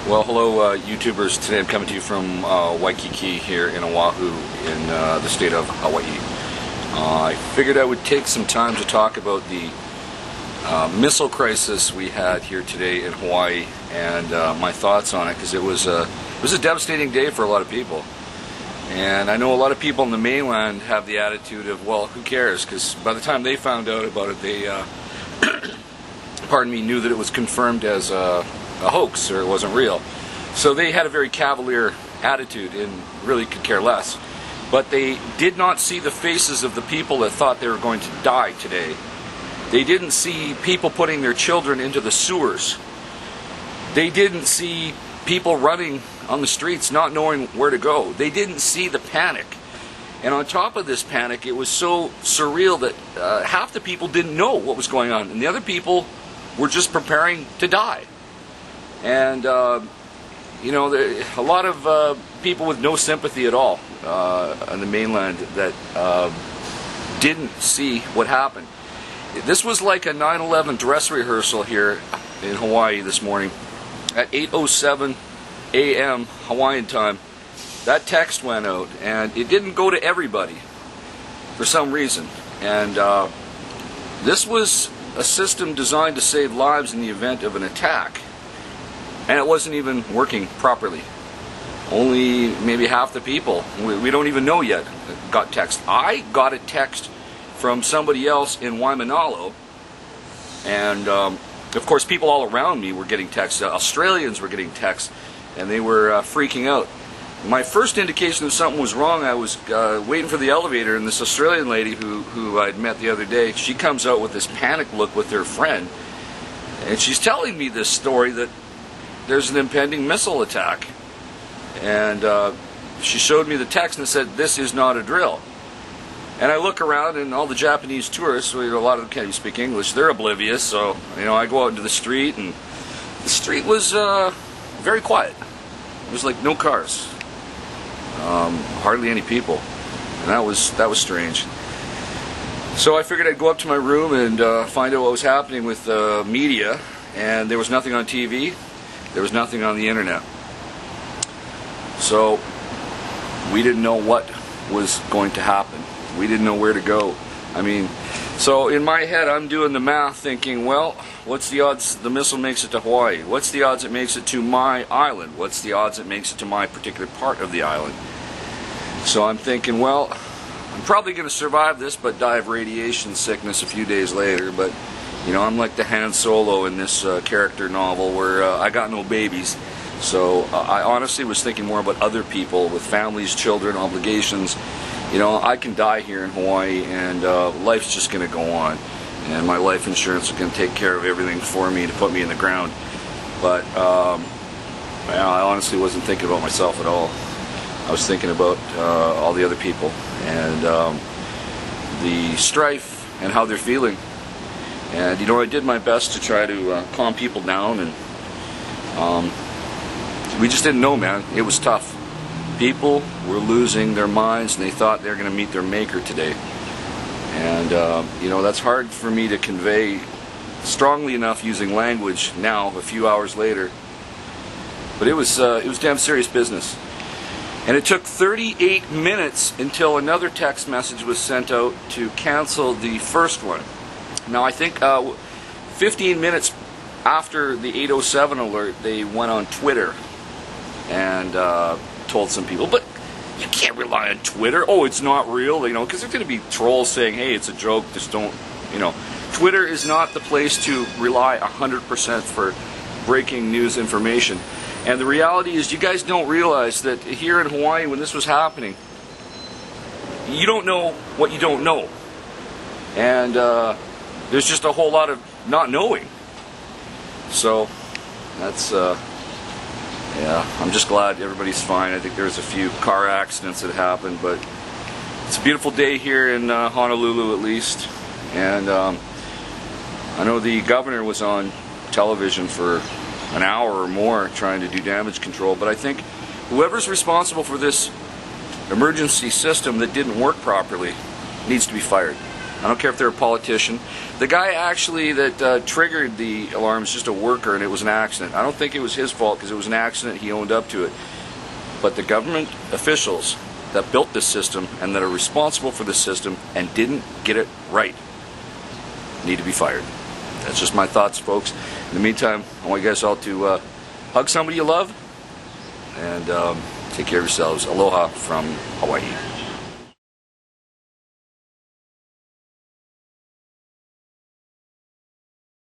Well, hello YouTubers. Today I'm coming to you from Waikiki here in Oahu in the state of Hawaii. I figured I would take some time to talk about the missile crisis we had here today in Hawaii and my thoughts on it, because it was a devastating day for a lot of people. And I know a lot of people on the mainland have the attitude of, well, who cares, because by the time they found out about it, they knew that it was confirmed as a hoax, or it wasn't real. So they had a very cavalier attitude and really could care less. But they did not see the faces of the people that thought they were going to die today. They didn't see people putting their children into the sewers. They didn't see people running on the streets not knowing where to go. They didn't see the panic. And on top of this panic, it was so surreal that half the people didn't know what was going on, and the other people were just preparing to die. And, you know, a lot of people with no sympathy at all on the mainland that didn't see what happened. This was like a 9/11 dress rehearsal here in Hawaii this morning. At 8:07 a.m. Hawaiian time, that text went out, and it didn't go to everybody for some reason. And this was a system designed to save lives in the event of an attack. And it wasn't even working properly. Only maybe half the people, we don't even know yet, got text. I got a text from somebody else in Waimanalo, and of course people all around me were getting texts. Australians were getting texts, and they were freaking out. My first indication that something was wrong, I was waiting for the elevator, and this Australian lady who I'd met the other day, she comes out with this panic look with her friend, and she's telling me this story that there's an impending missile attack. And she showed me the text and said, "This is not a drill." And I look around, and all the Japanese tourists, a lot of them can't even speak English, they're oblivious. So, you know, I go out into the street, and the street was very quiet. It was like no cars, hardly any people, and that was strange. So I figured I'd go up to my room and find out what was happening with media, and there was nothing on TV. There was nothing on the internet. So we didn't know what was going to happen. We didn't know where to go. I mean, so in my head I'm doing the math thinking, well, what's the odds the missile makes it to Hawaii? What's the odds it makes it to my island? What's the odds it makes it to my particular part of the island? So I'm thinking, well, I'm probably going to survive this but die of radiation sickness a few days later. But you know, I'm like the Han Solo in this character novel where I got no babies. So I honestly was thinking more about other people with families, children, obligations. You know, I can die here in Hawaii, and life's just going to go on. And my life insurance is going to take care of everything for me to put me in the ground. But I honestly wasn't thinking about myself at all. I was thinking about all the other people and the strife and how they're feeling. And you know, I did my best to try to calm people down, and we just didn't know, man. It was tough. People were losing their minds, and they thought they were going to meet their maker today. And you know, that's hard for me to convey strongly enough using language now, a few hours later. But it was damn serious business. And it took 38 minutes until another text message was sent out to cancel the first one. Now, I think 15 minutes after the 8:07 alert, they went on Twitter and told some people, but you can't rely on Twitter. Oh, it's not real, you know, because there's going to be trolls saying, hey, it's a joke, just don't, you know. Twitter is not the place to rely 100% for breaking news information. And the reality is, you guys don't realize that here in Hawaii, when this was happening, you don't know what you don't know. And there's just a whole lot of not knowing. So that's yeah, I'm just glad everybody's fine. I think there's a few car accidents that happened, but it's a beautiful day here in Honolulu, at least. And I know the governor was on television for an hour or more trying to do damage control, but I think whoever's responsible for this emergency system that didn't work properly needs to be fired. I don't care if they're a politician. The guy actually that triggered the alarm is just a worker, and it was an accident. I don't think it was his fault because it was an accident. He owned up to it. But the government officials that built this system and that are responsible for the system and didn't get it right need to be fired. That's just my thoughts, folks. In the meantime, I want you guys all to hug somebody you love and take care of yourselves. Aloha from Hawaii.